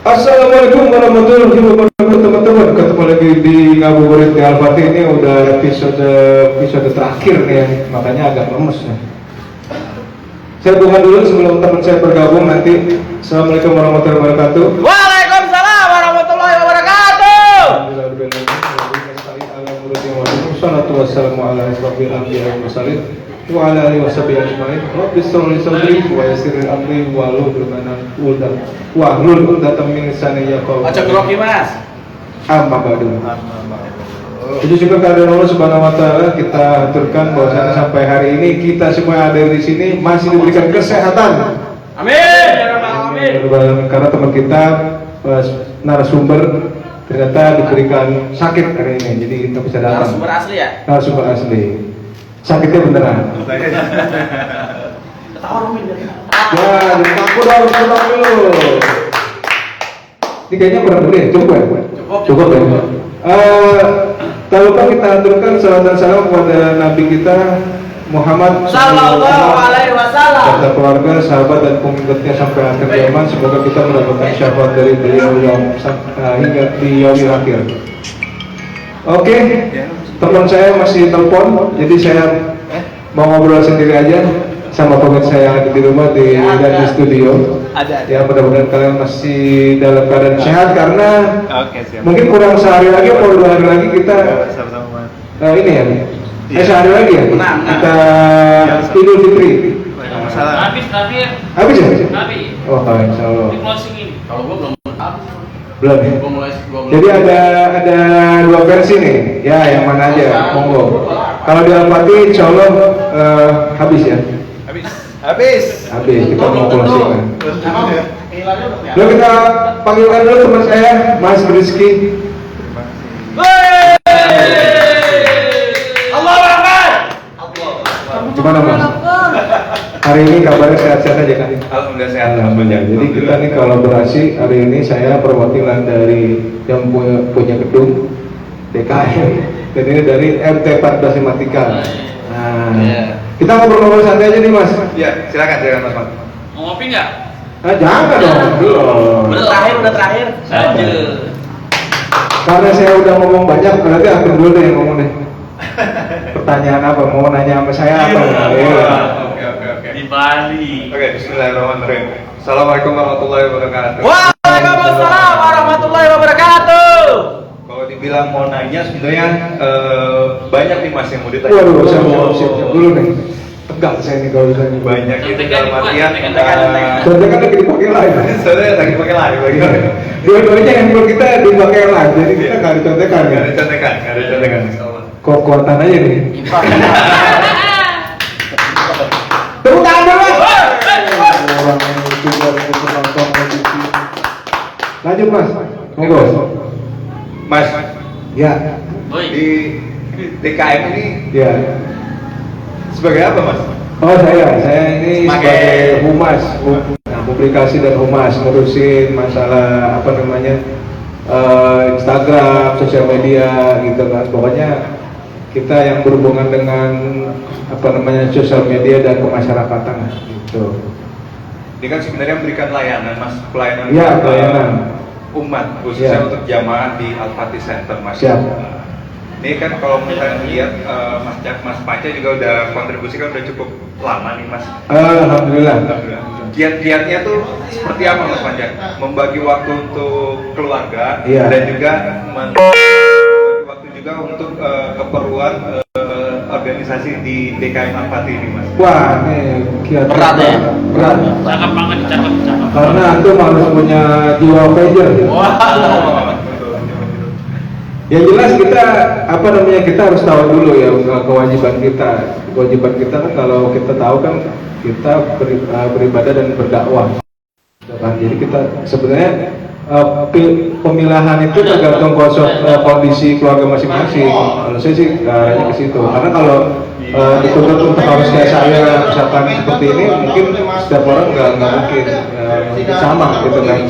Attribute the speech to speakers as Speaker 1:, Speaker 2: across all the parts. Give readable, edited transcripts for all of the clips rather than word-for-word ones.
Speaker 1: Assalamualaikum warahmatullahi wabarakatuh teman-teman. Ketemu lagi di Ngabuburit di Al-Fatih. Ini udah episode terakhir nih, makanya agak lemes ya. Saya buka dulu sebelum teman saya bergabung nanti. Assalamualaikum warahmatullahi wabarakatuh.
Speaker 2: Waalaikumsalam warahmatullahi wabarakatuh.
Speaker 1: Wassalatu wassalamu ala asyrofil anbiya'i wal mursalin wa ala alihi washabihi ajmain. Rabbi shrah li sadri wa yassir li amri wahlul 'uqdatam min lisani yafqahu.
Speaker 2: Baca grogi Mas.
Speaker 1: Amma ba'du. Puji syukur kehadirat Allah Subhanahu wa taala, kita aturkan bahwasanya sampai hari ini kita semua ada di sini masih diberikan kesehatan.
Speaker 2: Amin. Ya Rabbal alamin.
Speaker 1: Karena teman kita narasumber ternyata diberikan sakit hari ini, jadi kita bisa datang.
Speaker 2: Narasumber asli ya?
Speaker 1: Narasumber asli. Sakitnya beneran.
Speaker 2: Ketawa Romin ya.
Speaker 1: Ya, aku dulu. Ini kayaknya kurang dulu ya, cukup ya? Cukup ya. Tak lupa kita aturkan salam dan salam kepada Nabi kita Muhammad
Speaker 2: Sallallahu alaihi wasallam
Speaker 1: serta keluarga, sahabat dan pengikutnya sampai akhir zaman. Semoga kita mendapatkan syafaat dari beliau hingga di yaumil akhir. Oke, teman saya masih telepon, jadi saya mau ngobrol sendiri aja sama pengikut saya yang ada di rumah dan di studio.
Speaker 2: Ada.
Speaker 1: Ya, mudah-mudahan kalian masih dalam keadaan sehat karena mungkin kurang sehari lagi atau 2 hari lagi kita ini ya. Sehari lagi ya? Kita Idul Fitri. Habis ya? Oh, insya Allah.
Speaker 2: Kalau gua
Speaker 1: Belum ya? Jadi ada 2 versi nih. Ya, yang mana aja? Monggo. Kalau di Al-Fatih insya Allah habis ya? Habis. Kita mau closing. Lalu kita panggilkan dulu teman saya, Mas Rizky. Gimana Mas? Hari ini kabarnya sehat-sehat aja kan?
Speaker 3: Alhamdulillah sehat.
Speaker 1: Alhamdulillah. Jadi kita nih kolaborasi hari ini, saya perwakilan dari yang punya gedung DKM dan ini dari RT 1453. Nah, kita ngobrol-ngobrol santai aja nih Mas.
Speaker 3: Ya, silakan Mas.
Speaker 2: mau ngopi nggak?
Speaker 1: Jangan dong, belum.
Speaker 2: Udah terakhir. Aja.
Speaker 1: Karena saya udah ngomong banyak, berarti aku dulu deh yang ngomong deh. Pertanyaan apa? Mau nanya sama saya apa?
Speaker 3: Oke.
Speaker 2: Di Bali.
Speaker 3: Oke, bismillahirrahmanirrahim. Assalamualaikum warahmatullahi wabarakatuh.
Speaker 2: Waalaikumsalam warahmatullahi wabarakatuh.
Speaker 3: Kalau dibilang mau nanya sebenarnya banyak nih Mas yang mau ditanya.
Speaker 1: Waduh, saya mau siap-siap dulu nih. Tegang saya nih kalau ditanya.
Speaker 3: Banyak itu dalam artian
Speaker 1: Soalnya kan lagi dipakai live.
Speaker 3: soalnya lagi pakai live lagi.
Speaker 1: Dua-duanya handphone kita dipakai live, jadi kita nggak dicontekan.
Speaker 3: Nggak ada contekan. Insyaallah.
Speaker 1: Kuat-kuatan aja nih. Tepuk tangan dulu. Orang itu baru penonton kondisi. Lanjut Mas, monggo.
Speaker 3: Mas,
Speaker 1: Ya,
Speaker 3: di DKM ini
Speaker 1: ya.
Speaker 3: sebagai apa Mas?
Speaker 1: Oh saya ini sebagai humas, publikasi dan humas, ngurusin masalah apa namanya Instagram, sosial media gitu kan. Pokoknya kita yang berhubungan dengan apa namanya sosial media dan kemasyarakatan gitu.
Speaker 3: Ini kan sebenarnya memberikan layanan Mas, pelayanan.
Speaker 1: Iya, pelayanan
Speaker 3: umat khususnya
Speaker 1: Ya.
Speaker 3: untuk jamaah di Al-Fatih Center Mas.
Speaker 1: Siap.
Speaker 3: Ini kan kalau misalnya lihat Mas Panca juga udah kontribusi kan udah cukup lama nih Mas.
Speaker 1: Alhamdulillah.
Speaker 3: Giat-giatnya tuh seperti apa Mas Panca? Membagi waktu untuk keluarga
Speaker 1: Iya.
Speaker 3: dan juga membagi waktu juga untuk keperluan organisasi di DKM Al-Fatih ini Mas.
Speaker 1: Wah, ini kiat
Speaker 2: Berat ya?
Speaker 1: Berat.
Speaker 2: Cakep banget, cakep.
Speaker 1: Karena antum harus punya jiwa pager. Yang jelas kita apa namanya kita harus tahu dulu ya kewajiban kita. Kewajiban kita kan kalau kita tahu kan kita beribadah dan berdakwah. Kan? Jadi kita sebenarnya pemilahan itu tergantung kondisi keluarga masing-masing. Kalau saya sih arahnya ke situ. Karena kalau dituntut untuk harus kayak saya misalkan seperti ini, mungkin setiap orang nggak mungkin sama gitu kan.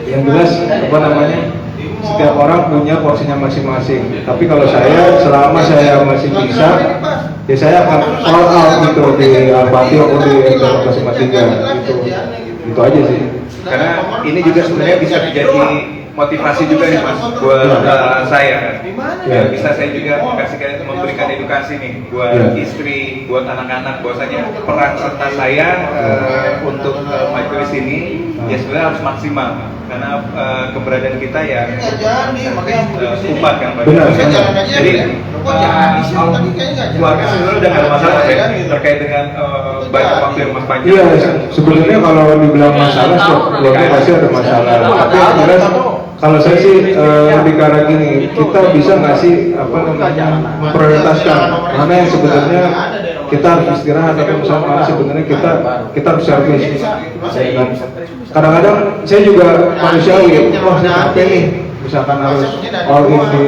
Speaker 1: Yang jelas apa namanya setiap orang punya porsinya masing-masing. Tapi kalau saya selama saya masih bisa, ya saya akan all out gitu di Al-Fatih atau di 1453 gitu. Itu aja sih.
Speaker 3: Karena ini juga sebenarnya bisa menjadi motivasi juga nih Mas buat saya. Ya, bisa saya juga kasihkan memberikan edukasi nih buat istri, buat anak-anak, bahwasanya peran serta saya untuk majelis ini ya sebenarnya harus maksimal karena keberadaan kita ya umat kan Pak.
Speaker 1: Benar.
Speaker 3: Jadi keluarga sebenarnya udah nggak ada masalah ya terkait dengan banyak waktu yang Mas panjang.
Speaker 1: Iya, sebenarnya kalau dibilang masalah, setiap keluarga pasti ada masalah. Tapi yang jelas, kalau saya sih lebih ke arah gini, kita bisa nggak sih apa namanya prioritaskan mana yang sebenarnya kita harus istirahat atau misalnya sebenarnya kita harus servis. Kadang-kadang saya juga manusiawi, wah saya capek nih, misalkan harus all in di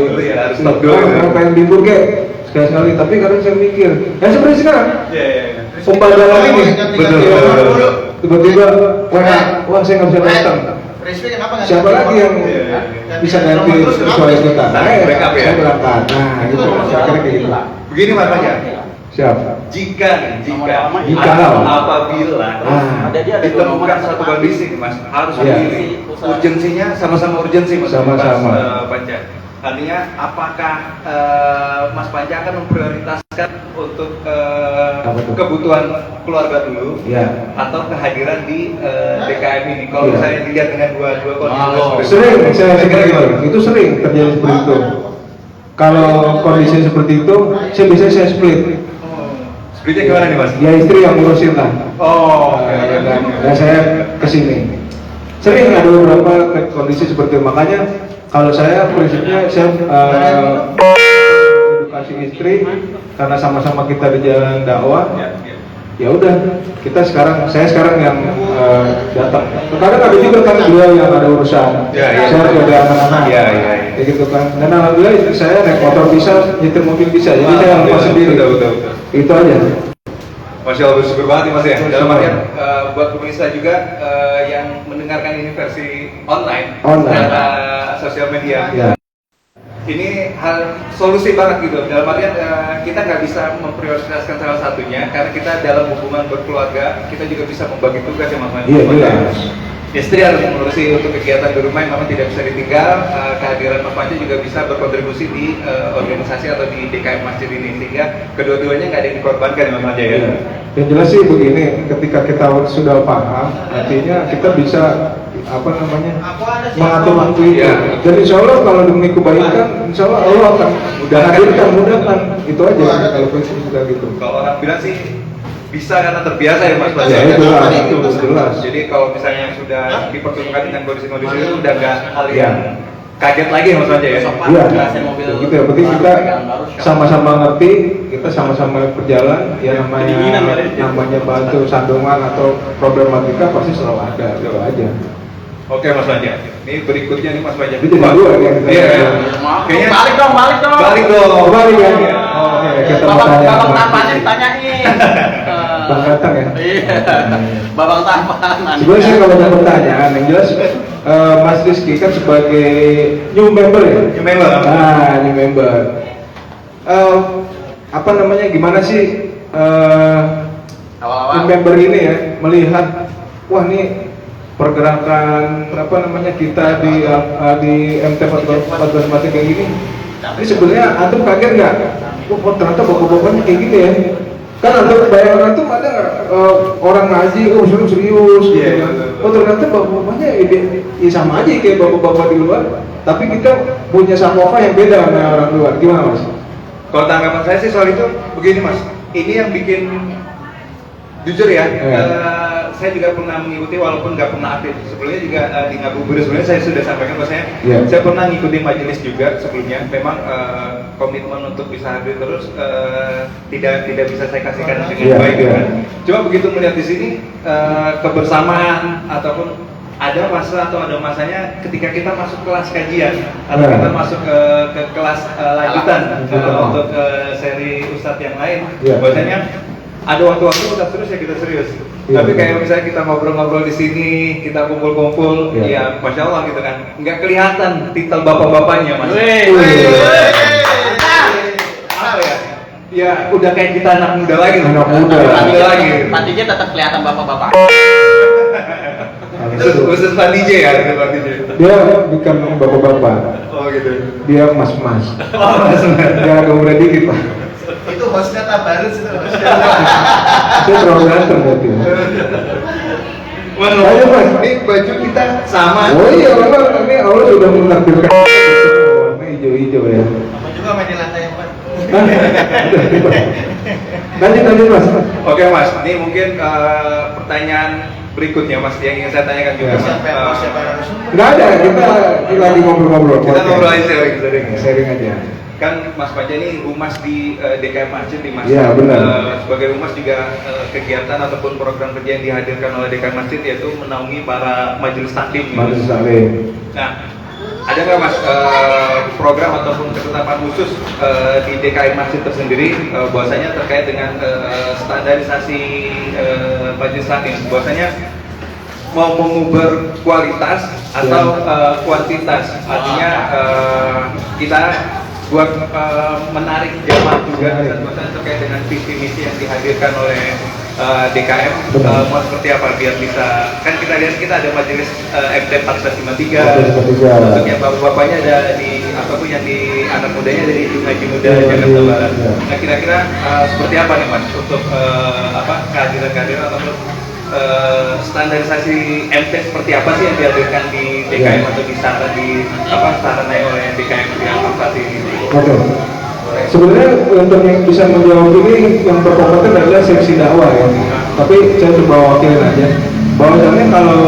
Speaker 1: pengen libur kayak sekali-sekali, tapi kadang saya mikir, ya sebenarnya sekarang pembadalan ini
Speaker 3: Betul.
Speaker 1: tiba-tiba wah saya nggak bisa datang. Siapa lagi yang bisa ganti kecuali kita?
Speaker 3: Backup ya?
Speaker 1: Saya berangkat. Nah, gitu. Saya kira kayak gitu.
Speaker 3: Begini Mas Panca.
Speaker 1: Siapa?
Speaker 3: Jika
Speaker 1: Jikalau.
Speaker 3: apabila ditemukan satu kondisi Mas harus
Speaker 1: Iya.
Speaker 3: memilih urgensinya sama-sama urgensi Mas
Speaker 1: Sama-sama.
Speaker 3: Mas Panca. Artinya apakah Mas Panca akan memprioritaskan untuk
Speaker 1: Apa tuh?
Speaker 3: kebutuhan keluarga dulu
Speaker 1: Iya.
Speaker 3: atau kehadiran di DKM ini? Kalau
Speaker 1: Iya.
Speaker 3: misalnya dilihat dengan dua kondisi
Speaker 1: Sering saya seperti itu sering terjadi seperti itu. Kalau kondisi seperti itu, saya biasanya saya split.
Speaker 3: Splitnya gimana nih Mas?
Speaker 1: Ya istri yang ngurusin lah.
Speaker 3: Oh,
Speaker 1: Dan saya kesini. Sering ada beberapa kondisi seperti itu. Makanya kalau saya prinsipnya saya edukasi istri karena sama-sama kita di jalan dakwah. Ya udah, saya sekarang yang datang. Kadang ada juga kan beliau yang ada urusan.
Speaker 3: Ya.
Speaker 1: Saya harus ada anak-anak.
Speaker 3: Ya.
Speaker 1: Kayak gitu kan. Dan alhamdulillah istri saya naik motor bisa, nyetir mobil bisa. Jadi saya lepas sendiri.
Speaker 3: Betul.
Speaker 1: Itu aja.
Speaker 3: Masya Allah, bersyukur banget nih Mas ya. Dalam artian buat pemirsa juga yang mendengarkan ini versi online. Secara sosial media.
Speaker 1: Ya.
Speaker 3: Ini solusi banget gitu. Dalam artian kita nggak bisa memprioritaskan salah satunya karena kita dalam hubungan berkeluarga kita juga bisa membagi tugas ya Mas.
Speaker 1: Iya, jelas.
Speaker 3: Istri harus mengurusi untuk kegiatan di rumah yang memang tidak bisa ditinggal. Kehadiran Mas Panca juga bisa berkontribusi di organisasi atau di DKM Masjid ini sehingga kedua-duanya nggak ada yang dikorbankan ya Mas Panca ya.
Speaker 1: Iya. Yang jelas sih begini, ketika kita sudah paham, artinya kita bisa mengatur waktu itu.
Speaker 3: Iya.
Speaker 1: Dan insya Allah kalau demi kebaikan, insya Allah Allah akan mudahkan. Itu aja kalau prinsip kita gitu.
Speaker 3: Kalau orang bilang sih bisa karena terbiasa ya Mas Panca.
Speaker 1: Ya, itu jelas.
Speaker 3: Jadi kalau misalnya sudah dipertemukan dengan kondisi-kondisi itu udah nggak hal
Speaker 1: Iya.
Speaker 3: yang kaget lagi ya Mas Panca ya.
Speaker 1: Iya, gitu ya. Penting kita sama-sama ngerti, kita sama-sama berjalan. Ya namanya bantu sandungan atau problematika pasti selalu ada. Itu aja.
Speaker 3: Oke Mas Panca. Ini berikutnya nih Mas Panca.
Speaker 1: Itu jadi dua ya.
Speaker 3: Iya. Kayaknya
Speaker 2: Balik dong.
Speaker 3: Balik dong.
Speaker 1: Kembali ya. Oke, kita mau tanya.
Speaker 2: Babang Tampan ditanyain.
Speaker 1: Bang Datang ya.
Speaker 2: Iya. Babang Tampan.
Speaker 1: Sebenarnya sih kalau ada pertanyaan yang jelas Mas Rizky kan sebagai new member ya.
Speaker 3: New member.
Speaker 1: Nah, new member. Apa namanya? Gimana sih
Speaker 2: Awal-awal.
Speaker 1: new member ini ya melihat wah nih pergerakan kita di MT 14 Mati kayak gini. Ini sebenarnya antum kaget nggak? Oh ternyata bapak-bapaknya kayak gini ya. Kan antum bayangan antum ada nggak orang ngaji, serius.
Speaker 3: Iya,
Speaker 1: Gitu.
Speaker 3: betul.
Speaker 1: Oh ternyata bapak-bapaknya ya sama aja kayak bapak-bapak di luar. Tapi kita punya sakofa yang beda sama orang luar. Gimana Mas?
Speaker 3: Kalau tanggapan saya sih soal itu begini Mas. Ini yang bikin jujur ya, saya juga pernah mengikuti walaupun nggak pernah aktif. Sebelumnya juga di Ngabuburit sebelumnya saya sudah sampaikan bahwasanya saya pernah ngikutin majelis juga sebelumnya. Memang komitmen untuk bisa hadir terus tidak bisa saya kasihkan dengan baik kan. Cuma begitu melihat di sini kebersamaan ataupun ada masa atau ada masanya ketika kita masuk kelas kajian atau kita masuk ke kelas lanjutan untuk seri ustadz yang lain, bahwasanya ada waktu-waktu udah serius ya kita serius. Tapi kayak misalnya kita ngobrol-ngobrol di sini, kita kumpul-kumpul, ya masya Allah gitu kan, nggak kelihatan titel bapak-bapaknya Mas. Apa ya? Ya udah kayak kita anak muda lagi.
Speaker 1: Anak muda
Speaker 3: lagi.
Speaker 2: Patinya tetap kelihatan bapak-bapak.
Speaker 3: Khusus Pak DJ ya, khusus Pak DJ.
Speaker 1: Dia bukan bapak-bapak,
Speaker 3: Oh gitu.
Speaker 1: dia mas-mas.
Speaker 3: Oh, Mas.
Speaker 1: Dia agak muda dikit pak.
Speaker 4: Itu hostnya Tabarus itu.
Speaker 1: Dia terlalu ganteng berarti.
Speaker 3: Mas,
Speaker 1: Ayo, Mas.
Speaker 3: ini baju kita sama.
Speaker 1: Oh iya, memang ini Allah sudah menakdirkan warna hijau-hijau ya.
Speaker 4: Apa juga main di lantai 4.
Speaker 1: Lanjut mas.
Speaker 3: Oke Mas, ini mungkin pertanyaan berikutnya Mas yang ingin saya tanyakan juga.
Speaker 1: Ya.
Speaker 4: Siapa yang harus?
Speaker 1: Nggak ada, kita lagi ngobrol-ngobrol.
Speaker 3: Kita
Speaker 1: Oke.
Speaker 3: ngobrol aja sharing.
Speaker 1: Sharing aja.
Speaker 3: Kan Mas Panca ini humas di DKM Masjid di Mas.
Speaker 1: Iya, benar.
Speaker 3: Sebagai humas juga kegiatan ataupun program kerja yang dihadirkan oleh DKM Masjid yaitu menaungi para majelis taklim.
Speaker 1: Majelis taklim.
Speaker 3: Nah, ada nggak Mas program ataupun ketetapan khusus di DKM Masjid tersendiri bahwasanya terkait dengan standarisasi majelis taklim, bahwasanya mau mengubah kualitas atau kuantitas, artinya kita buat menarik jamaah juga dan bahwasanya terkait dengan visi misi yang dihadirkan oleh DKM mau seperti apa biar bisa, kan kita lihat kita ada majelis MT 1453 untuk yang bapak-bapaknya ada di ataupun yang di anak mudanya dari Haji Muda Jakarta Barat. Nah kira-kira seperti apa nih Mas untuk kehadiran ataupun standarisasi MT seperti apa sih yang dihadirkan di DKM atau di sarana oleh DKM yang operasi ini?
Speaker 1: Oke. Sebenarnya untuk yang bisa menjawab ini yang berkompeten adalah seksi dakwah ya. Tapi saya coba wakilin aja. Bahwasannya kalau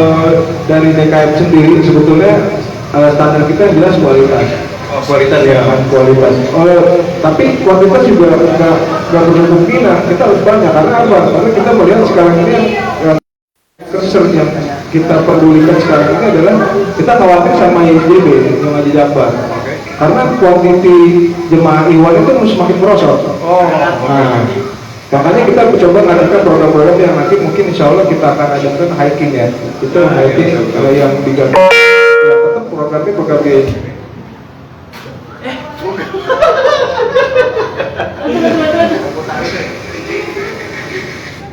Speaker 1: dari DKM sendiri sebetulnya standar kita yang jelas kualitas.
Speaker 3: Oh, kualitas ya.
Speaker 1: Kualitas. Tapi kuantitas juga nggak berhubung bina. Kita harus banyak karena apa? Karena kita melihat sekarang ini yang concern yang kita pedulikan sekarang ini adalah kita khawatir sama YJB yang Haji Jakbar. Karena kuantiti jemaah Iwan itu semakin merosot. Nah, makanya kita coba mengadakan program-program yang nanti mungkin insya Allah kita akan adakan hiking ya. Itu hiking yang diganti. Ya, tetap programnya program YJB.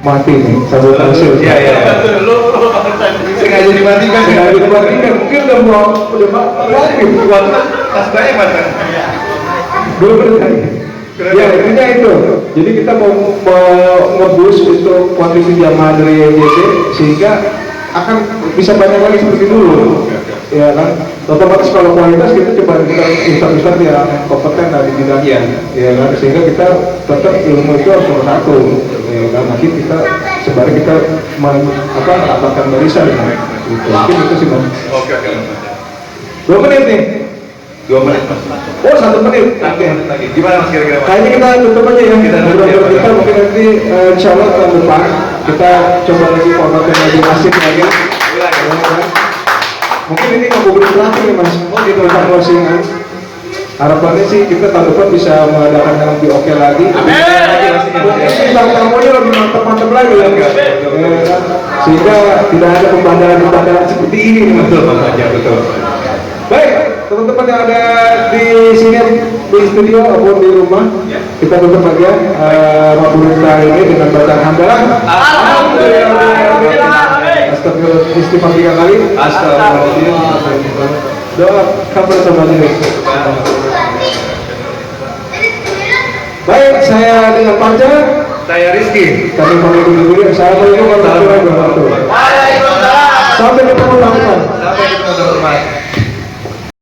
Speaker 1: Mati nih, sabotase.
Speaker 3: Iya. Sengaja dimatikan.
Speaker 1: Sengaja dimatikan. Mungkin udah lagi.
Speaker 3: Pas banyak Mas.
Speaker 1: Belum berani. Ya intinya itu. Jadi kita mau ngebus untuk kuantiti jamaah dari YJD sehingga akan bisa banyak lagi seperti dulu. Ya kan. Otomatis kalau kualitas kita coba kita ustaz-ustaz yang kompeten di bidangnya. Ya kan. Sehingga kita tetap ilmu itu harus nomor satu. Ya kan. Nanti kita sebagai kita rapatkan barisan. Gitu. Mungkin itu sih Mas.
Speaker 3: Oke.
Speaker 1: 2 menit nih.
Speaker 3: 2 menit Mas.
Speaker 1: Oh 1 menit.
Speaker 3: Oke. Lagi. Gimana Mas kira-kira Mas?
Speaker 1: Kayaknya kita tutup aja ya.
Speaker 3: Kita tutup ya,
Speaker 1: kita
Speaker 3: Pak.
Speaker 1: mungkin nanti insya Allah tahun depan kita coba lagi formatnya lagi masif lagi. Mungkin ini ngobrol terakhir nih Mas. Kita udah closingan. Harapannya sih kita tahun depan bisa mengadakan yang lebih oke lagi. Mungkin tamu-tamunya lebih mantap-mantap lagi ya. Sehingga tidak ada pembandaran seperti ini nih Mas.
Speaker 3: Betul.
Speaker 1: Baik, teman-teman yang ada di sini di studio ataupun di rumah, kita tutup aja Mabrurita ini dengan bacaan hamdalah. Astagfirullah, istighfar 3 kali. Astagfirullah. Doa kabar sama diri. Baik, saya dengan Panca.
Speaker 3: Saya Rizky.
Speaker 1: Kami pamit dulu. Assalamualaikum warahmatullahi wabarakatuh.
Speaker 4: Waalaikumsalam.
Speaker 1: Sampai ketemu teman-teman.
Speaker 3: Sampai ketemu teman-teman.